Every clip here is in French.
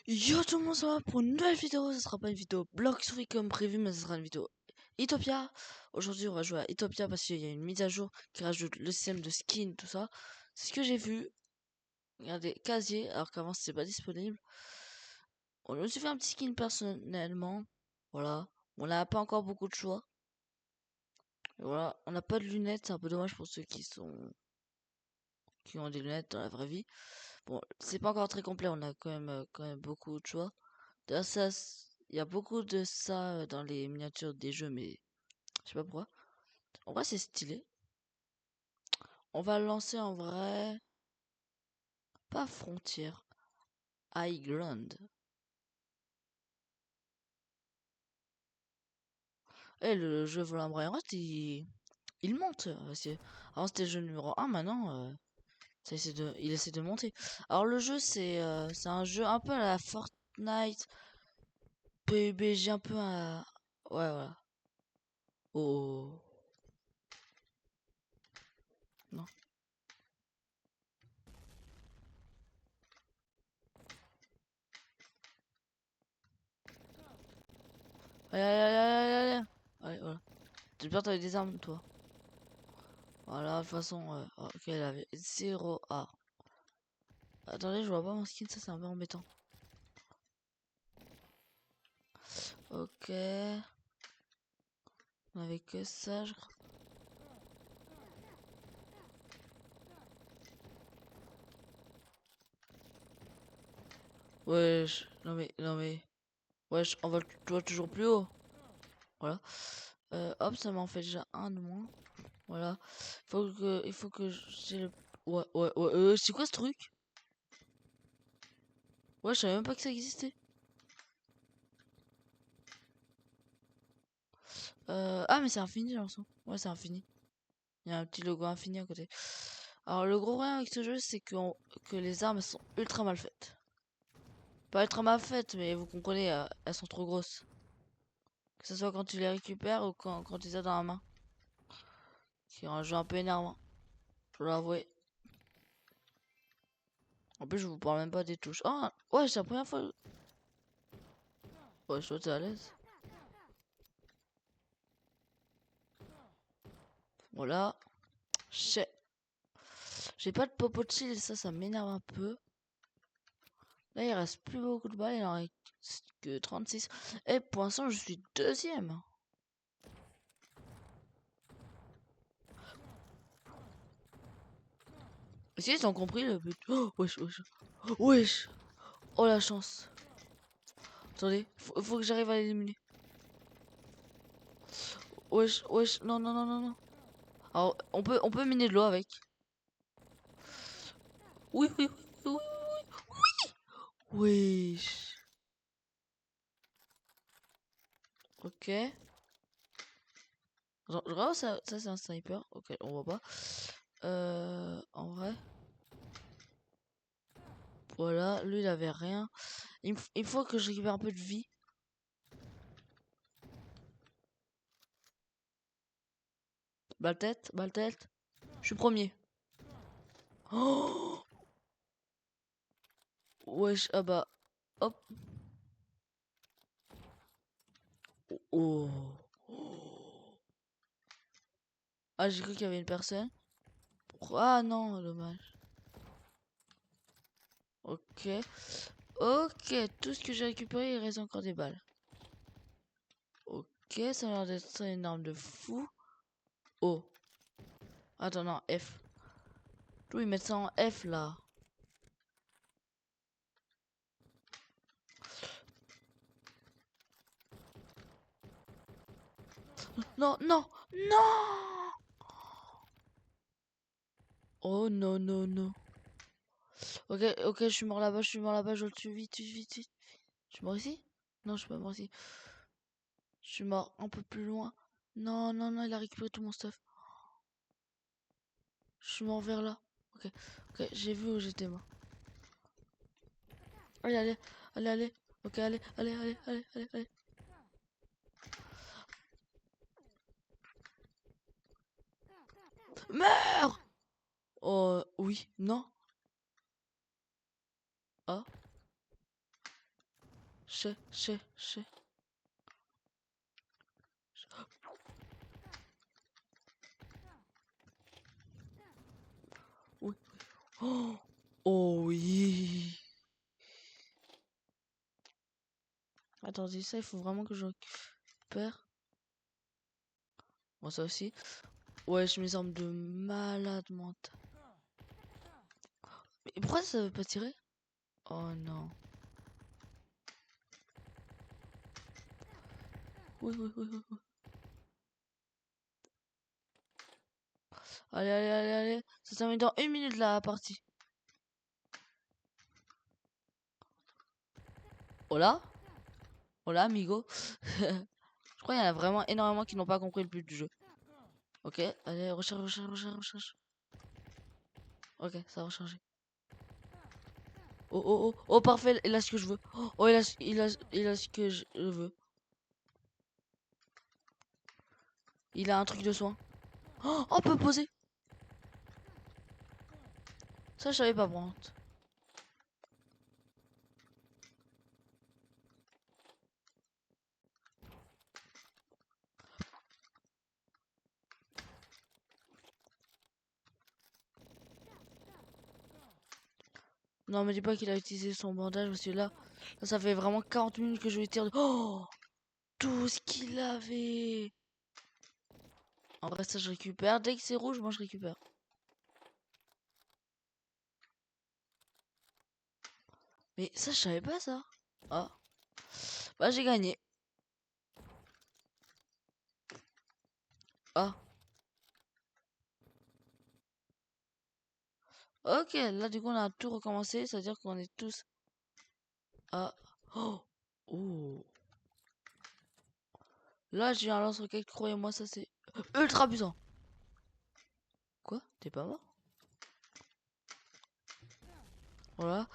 Yo tout le monde, ça va pour une nouvelle vidéo. Ce sera pas une vidéo bloc free comme prévu, mais ce sera une vidéo Utopia. Aujourd'hui, on va jouer à Utopia parce qu'il y a une mise à jour qui rajoute le système de skin, tout ça. C'est ce que j'ai vu. Regardez, casier, alors qu'avant c'était pas disponible. On a aussi fait un petit skin personnellement. Voilà. On n'a pas encore beaucoup de choix. Et voilà, on n'a pas de lunettes, c'est un peu dommage pour ceux qui ont des lunettes dans la vraie vie. Bon, c'est pas encore très complet, on a quand même beaucoup de choix. D'ailleurs, ça, il y a beaucoup de ça dans les miniatures des jeux, mais je sais pas pourquoi. En vrai, c'est stylé. On va le lancer en vrai. Pas Frontier, High Ground. Eh, le jeu Volant Brian Roth, il monte. Avant, c'était le jeu numéro 1, maintenant, il essaie de monter. Alors, le jeu, c'est un jeu un peu à la Fortnite, PUBG, un peu à. Ouais, voilà. Oh. Non. Allez, allez, allez, allez, allez. Allez, voilà. J'ai peur, t'avais des armes, toi. Voilà, de toute façon, ok, elle avait 0 A. Attendez, je vois pas mon skin, ça c'est un peu embêtant. Ok. On avait que ça, je crois. Wesh, non mais. Wesh, on va toi toujours plus haut. Voilà. Hop, ça m'en fait déjà un de moins. Voilà. Il faut que j'ai le. Ouais. C'est quoi ce truc? Ouais, je savais même pas que ça existait. Ah, mais c'est infini, j'ai l'impression. Ouais, c'est infini. Il y a un petit logo infini à côté. Alors, le gros problème avec ce jeu, c'est que les armes sont ultra mal faites. Pas ultra mal faites, mais vous comprenez, elles sont trop grosses. Que ce soit quand tu les récupères ou quand tu les as dans la main. C'est un jeu un peu énervant, je dois l'avouer. En plus, je vous parle même pas des touches. Ah, ouais, c'est la première fois. Ouais, je dois être à l'aise. Voilà. J'ai pas de popo de shield, ça m'énerve un peu. Là, il reste plus beaucoup de balles, il en reste que 36. Et pour l'instant, je suis deuxième. Est-ce qu'ils ont compris le but? Oh, wesh, wesh. Wesh. Oh, la chance. Attendez, faut que j'arrive à l'éliminer. Wesh. Non. Alors, on peut miner de l'eau avec. Oui. Wesh. Ok. Genre, ça c'est un sniper. Ok, on voit pas. En vrai. Voilà, lui il avait rien. Il faut que je récupère un peu de vie. Balle tête. Je suis premier. Oh, wesh, ah bah. Hop. Oh. Ah, j'ai cru qu'il y avait une personne. Ah non, dommage. Ok. Ok, tout ce que j'ai récupéré, il reste encore des balles. Ok, ça a l'air d'être une arme de fou. Oh. Attends, non, F. D'où ils mettent ça en F là? Non! Oh non. Ok, je suis mort là-bas, je le tue vite. Je suis mort ici? Non, je suis pas mort ici. Je suis mort un peu plus loin. Non, il a récupéré tout mon stuff. Je suis mort vers là. Ok, j'ai vu où j'étais mort. Allez. Ok, allez. Meurs! Oh, oui, non. Ah, Che. Oui. Oh, oh oui. Attendez, ça, il faut vraiment que je récupère. Bon, ça aussi. Ouais, je mes armes de malade mental. Mais pourquoi ça veut pas tirer? Oh non. Oui. Allez. Ça termine dans 1 minute la partie. Hola? Hola, amigo. Je crois qu'il y en a vraiment énormément qui n'ont pas compris le but du jeu. Ok, allez, recharge. Ok, ça a rechargé. Oh, parfait, il a ce que je veux. Oh, il a ce que je veux. Il a un truc de soin. Oh, on peut poser. Ça, je savais pas prendre. Non, me dis pas qu'il a utilisé son bandage parce que là, ça fait vraiment 40 minutes que je lui tire de... Oh, tout ce qu'il avait. En vrai, ça, je récupère. Dès que c'est rouge, moi, je récupère. Mais ça, je savais pas ça. Ah, bah, j'ai gagné. Ah, ok, là, du coup, on a tout recommencé. C'est-à-dire qu'on est tous... Ah, oh. Là, j'ai un lance-roquette, croyez-moi, ça, c'est ultra puissant. Quoi? T'es pas mort? Voilà.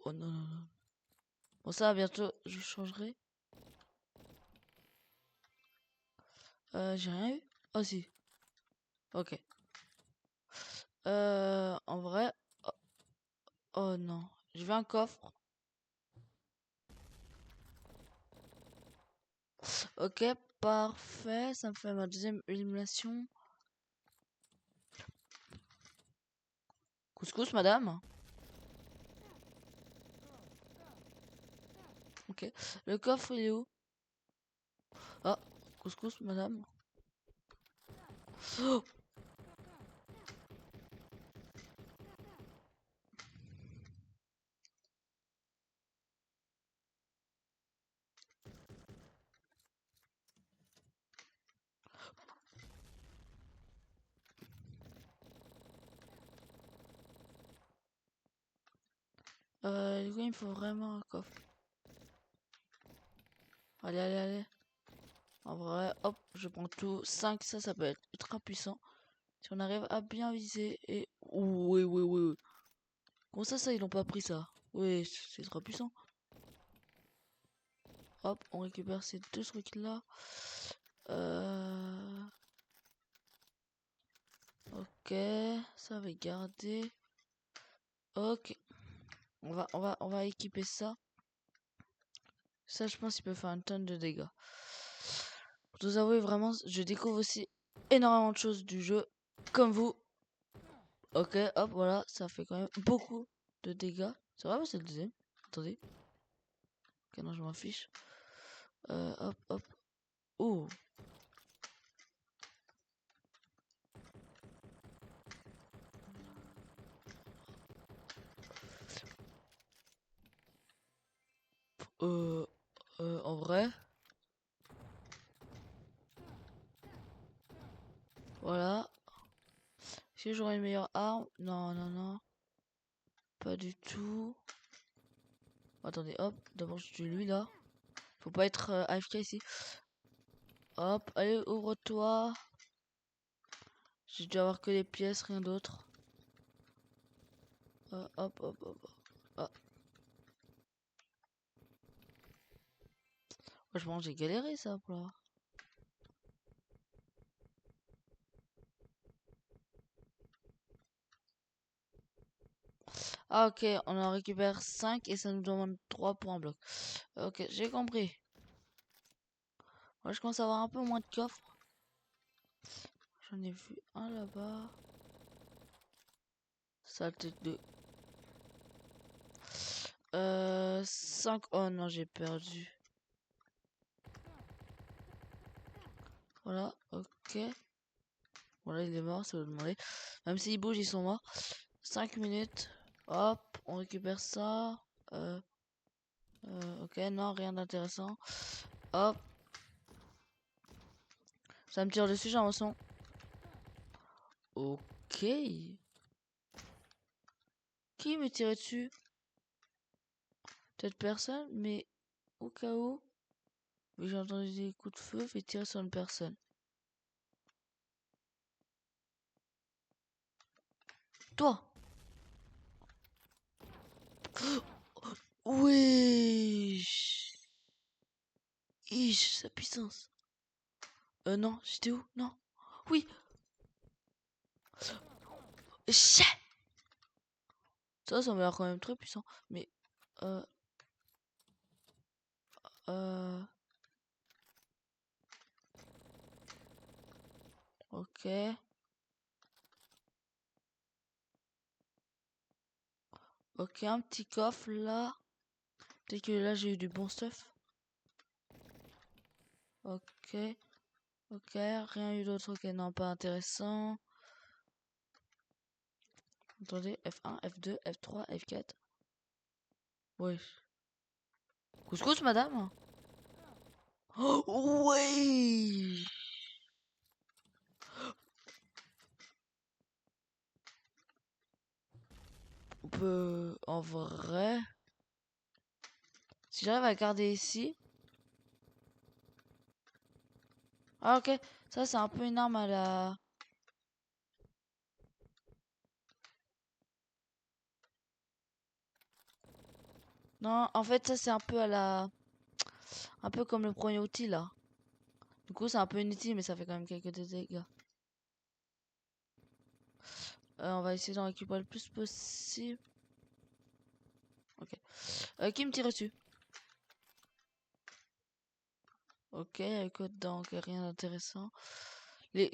Oh non. Bon, ça, bientôt, je changerai. J'ai rien eu? Oh, si. Ok. En vrai... Oh, oh non. Je veux un coffre. Ok, parfait. Ça me fait ma deuxième élimination. Couscous, madame. Ok. Le coffre, il est où? Ah, couscous, madame. Oh, du coup, il me faut vraiment un coffre. Allez. En vrai, hop, je prends tout. 5, ça peut être ultra puissant. Si on arrive à bien viser et... Oui. Comment ça, ils n'ont pas pris ça? Oui, c'est ultra puissant. Hop, on récupère ces deux trucs-là. Ok, ça va garder. Ok, on va équiper ça. Ça, je pense qu'il peut faire une tonne de dégâts. Pour vous avouer, vraiment, je découvre aussi énormément de choses du jeu, comme vous. Ok, hop, voilà, ça fait quand même beaucoup de dégâts. C'est vrai, c'est le deuxième. Attendez. Ok, non, je m'en fiche. Hop. Oh. En vrai. Voilà. Est-ce que j'aurai une meilleure arme? Non. Pas du tout. Attendez, hop. D'abord, je tue lui là. Faut pas être AFK ici. Hop, allez, ouvre-toi. J'ai dû avoir que les pièces, rien d'autre. Hop. Ah, franchement, j'ai galéré ça pour l'avoir. Ah, ok, on en récupère 5 et ça nous demande 3 pour un bloc. Ok, j'ai compris. Moi, je commence à avoir un peu moins de coffres. J'en ai vu un là-bas. Saleté de... 5... Oh non, j'ai perdu. Voilà, ok. Voilà, il est mort, ça veut demander. Même s'ils bougent, ils sont morts. 5 minutes. Hop, on récupère ça. Euh, ok, non, rien d'intéressant. Hop, ça me tire dessus, j'ai l'impression. Ok. Qui me tirait dessus? Peut-être personne, mais au cas où. Mais j'ai entendu des coups de feu, fait tirer sur une personne. Toi! Wesh! Ish, sa puissance. Non, j'étais où? Non. Oui! Chais! Ça m'a l'air quand même très puissant. Mais, euh, euh... Ok. Ok, un petit coffre là. Peut-être que là j'ai eu du bon stuff. Ok. Ok, rien eu d'autre. Ok, non, pas intéressant. Attendez, F1, F2, F3, F4. Wesh. Couscous, madame? Oh, ouais! On peut... En vrai... Si j'arrive à garder ici... Ah, ok. Ça, c'est un peu une arme à la... Non, en fait, ça, c'est un peu à la... Un peu comme le premier outil, là. Du coup, c'est un peu inutile, mais ça fait quand même quelques dégâts. On va essayer d'en récupérer le plus possible. Ok. Qui me tire dessus? Ok, écoute, donc rien d'intéressant.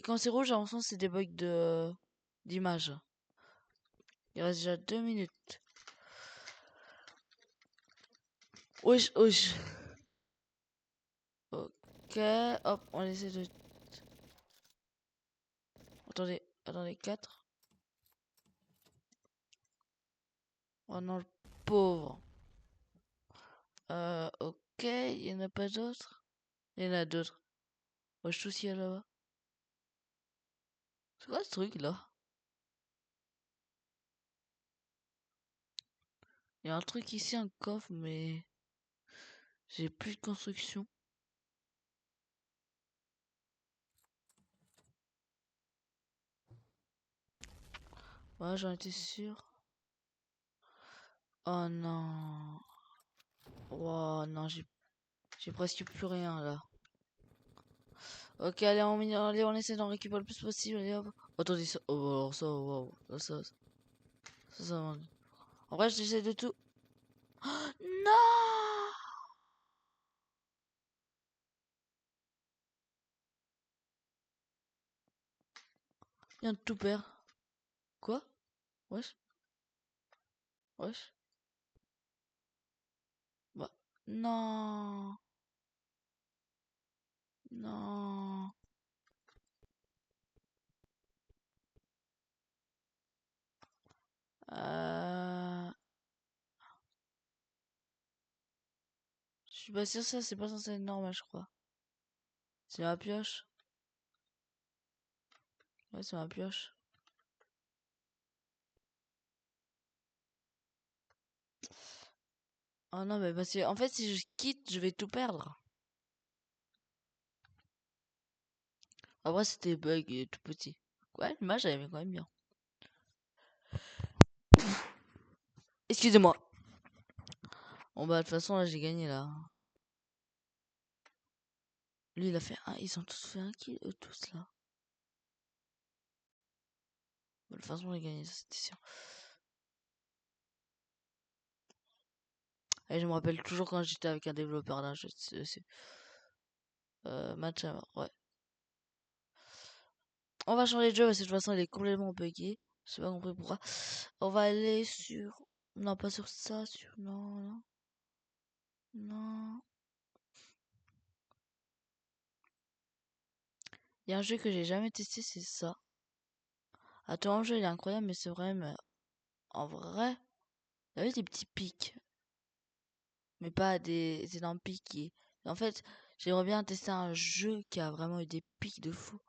Quand c'est rouge, j'ai l'impression que c'est des bugs d'image. Il reste déjà 2 minutes. Wesh, wesh. Ok, hop, on essaie de... Attendez, attendez, 4. Oh non, le pauvre. Ok, il y en a pas d'autres? Il y en a d'autres. Wesh, tout ce qu'il y a là-bas. C'est quoi ce truc là? Il y a un truc ici, un coffre, mais j'ai plus de construction. Ouais, j'en étais sûr. Oh non. Oh non, j'ai presque plus rien là. Ok, allez, on essaie d'en récupérer le plus possible. Allez, hop. Attendez, ça. Oh, alors ça, waouh. Ça. En vrai, j'essaie de tout. Non! Il vient de tout perdre. Quoi? Wesh? Wesh? Bah. Non. Non. Euh... Je suis pas sûr, ça, c'est pas censé être normal, je crois. C'est ma pioche. Ouais, c'est ma pioche. Oh non, mais parce que, en fait, si je quitte, je vais tout perdre. Après, c'était bug tout petit. Ouais, l'image, elle aimait quand même bien. Excusez-moi. Bon, bah, de toute façon, là, j'ai gagné, là. Lui, il a fait un. Ils ont tous fait un kill, eux tous, là. Bah, de toute façon, j'ai gagné, ça, c'était sûr. Et je me rappelle toujours quand j'étais avec un développeur d'un jeu. Match, ouais. On va changer de jeu parce que de toute façon il est complètement buggé. Je sais pas compris pourquoi. On va aller sur... Non, pas sur ça, sur... Non, non. Non. Il y a un jeu que j'ai jamais testé, c'est ça. Attends, le jeu il est incroyable, mais c'est vrai, mais en vrai, il y avait des petits pics, mais pas des énormes pics En fait, j'aimerais bien tester un jeu qui a vraiment eu des pics de fou.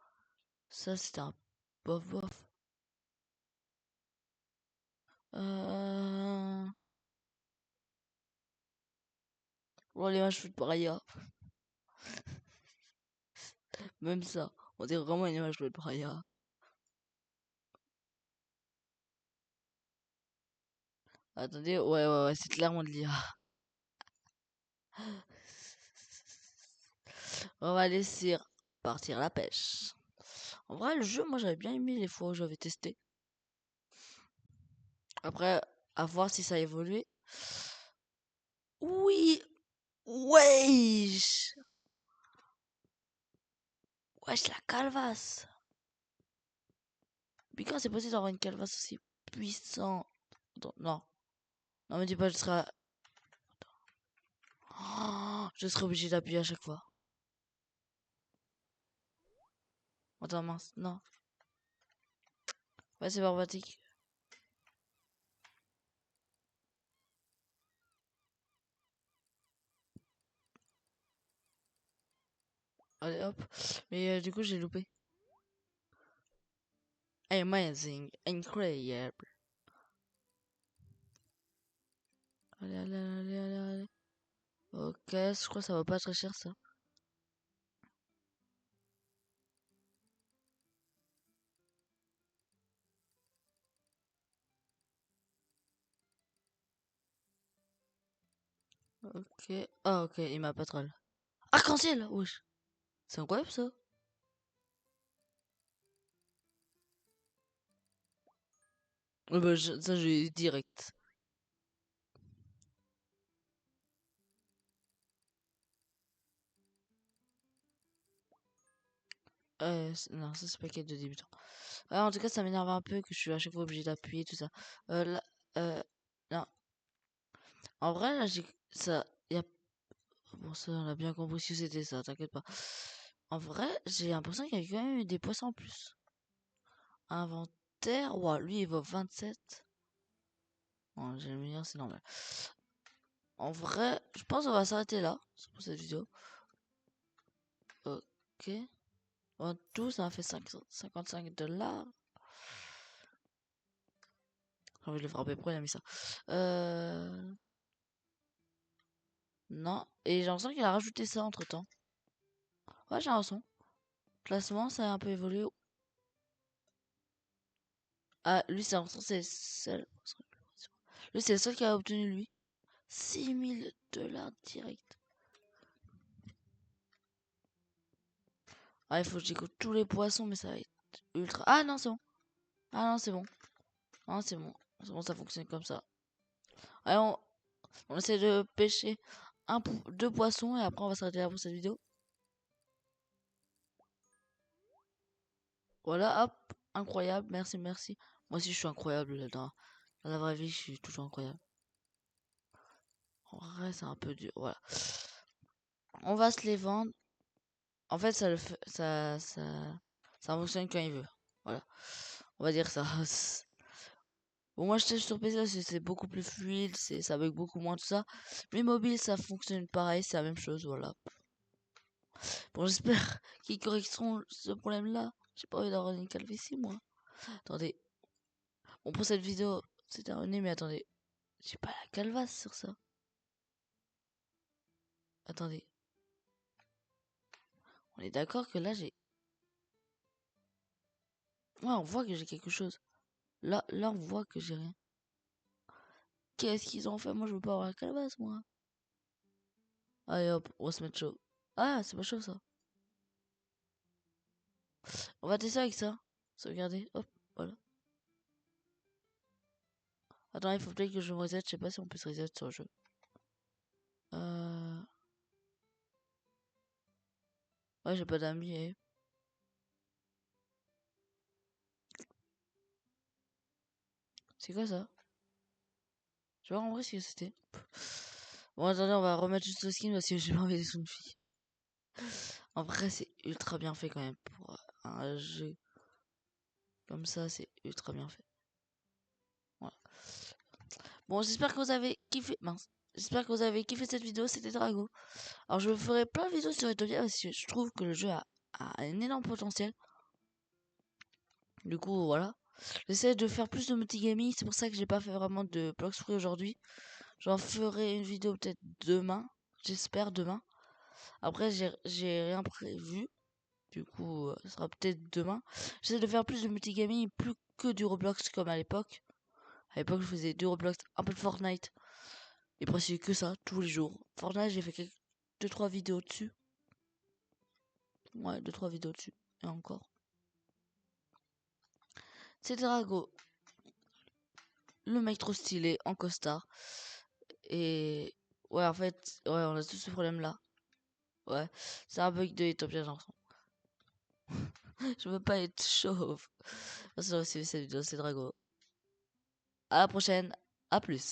Ça, c'était un bof bof. Euh... Bon, les matchs foot Braya. Même ça. On dirait vraiment une image foot Braya. Attendez, ouais, c'est clairement de l'IA. On va laisser partir la pêche. En vrai, le jeu, moi j'avais bien aimé les fois où j'avais testé. Après, à voir si ça a évolué. Oui! Wesh! Wesh, la calvasse! Mais quand c'est possible d'avoir une calvasse aussi puissante? Non. Non, me dis pas, oh, je serai obligé d'appuyer à chaque fois. Attends, mince, non. Ouais, c'est barbatique. Allez, hop. Mais du coup, j'ai loupé. Amazing. Incroyable. Allez. Ok, je crois que ça va pas très cher, ça. Ok. Ah, ok, il m'a pas troll. Arc-en-ciel! Wesh. C'est incroyable, ça. Bah, ça, j'ai direct. Non, ça c'est pas quête de débutant. Ouais, en tout cas, ça m'énerve un peu que je suis à chaque fois obligé d'appuyer, tout ça. Là, non. En vrai, là, y a... Bon, ça, on a bien compris si c'était ça, t'inquiète pas. En vrai, j'ai l'impression qu'il y a quand même eu des poissons en plus. Inventaire, ouah, lui, il vaut 27. Bon, j'ai le meilleur, c'est normal. En vrai, je pense qu'on va s'arrêter là, pour cette vidéo. Ok. En tout, ça m'a fait 55 $. J'ai envie de le frapper, pourquoi il a mis ça? Non. Et j'ai l'impression qu'il a rajouté ça entre temps. Ouais, j'ai l'impression. Classement, ça a un peu évolué. Ah, lui, c'est l'impression que c'est le seul. Lui, c'est le seul qui a obtenu, lui. 6 000 $ direct. Ah, il faut que j'écoute tous les poissons, mais ça va être ultra. Ah non, c'est bon. Ah non, c'est bon. Ah, c'est bon. C'est bon, ça fonctionne comme ça. Allez, on essaie de pêcher deux poissons et après on va s'arrêter là pour cette vidéo. Voilà, hop. Incroyable. Merci. Moi aussi, je suis incroyable là, dans la vraie vie, je suis toujours incroyable. En vrai, c'est un peu dur. Voilà. On va se les vendre. En fait, ça le fait, ça fonctionne quand il veut. Voilà. On va dire ça. Bon, moi, je teste sur PC, c'est beaucoup plus fluide, ça bug beaucoup moins, tout ça. Mais mobile, ça fonctionne pareil, c'est la même chose, voilà. Bon, j'espère qu'ils corrigeront ce problème-là. J'ai pas envie d'avoir une calvitie, moi. Attendez. Bon, pour cette vidéo, c'est terminé, mais attendez. J'ai pas la calvasse sur ça. Attendez. On est d'accord que là, j'ai... Ouais, on voit que j'ai quelque chose. Là, on voit que j'ai rien. Qu'est-ce qu'ils ont fait? Moi, je veux pas avoir la calvasse, moi. Allez, hop, on va se mettre chaud. Ah, c'est pas chaud, ça. On va tester avec ça. Sauvegarder. Hop, voilà. Attends, il faut peut-être que je me reset. Je sais pas si on peut se reset sur le jeu. Ouais, j'ai pas d'amis. C'est quoi ça? Je vais en vrai ce que c'était. Bon, attendez, on va remettre juste le skin parce que j'ai pas envie d'être une fille. En vrai, c'est ultra bien fait quand même. Pour un jeu comme ça, c'est ultra bien fait. Voilà. Bon, j'espère que vous avez kiffé. Mince. J'espère que vous avez kiffé cette vidéo. C'était Drago. Alors, je ferai plein de vidéos sur Utopia parce que je trouve que le jeu a un énorme potentiel. Du coup, voilà. J'essaie de faire plus de multigaming. C'est pour ça que j'ai pas fait vraiment de Blox Free aujourd'hui. J'en ferai une vidéo peut-être demain. J'espère demain. Après, j'ai rien prévu. Du coup, ça sera peut-être demain. J'essaie de faire plus de multigaming, plus que du Roblox comme à l'époque. À l'époque, je faisais du Roblox, un peu de Fortnite. Et presque que ça, tous les jours. Fortnite, j'ai fait 2-3 vidéos dessus. Ouais, 2-3 vidéos dessus. Et encore. C'était Drago, le mec trop stylé, en costard. Et ouais, en fait, ouais, on a tous ce problème-là. Ouais, c'est un bug de Utopia, j'ai l'impression. Je veux pas être chauve. Merci d'avoir suivi cette vidéo, c'est Drago. À la prochaine, à plus.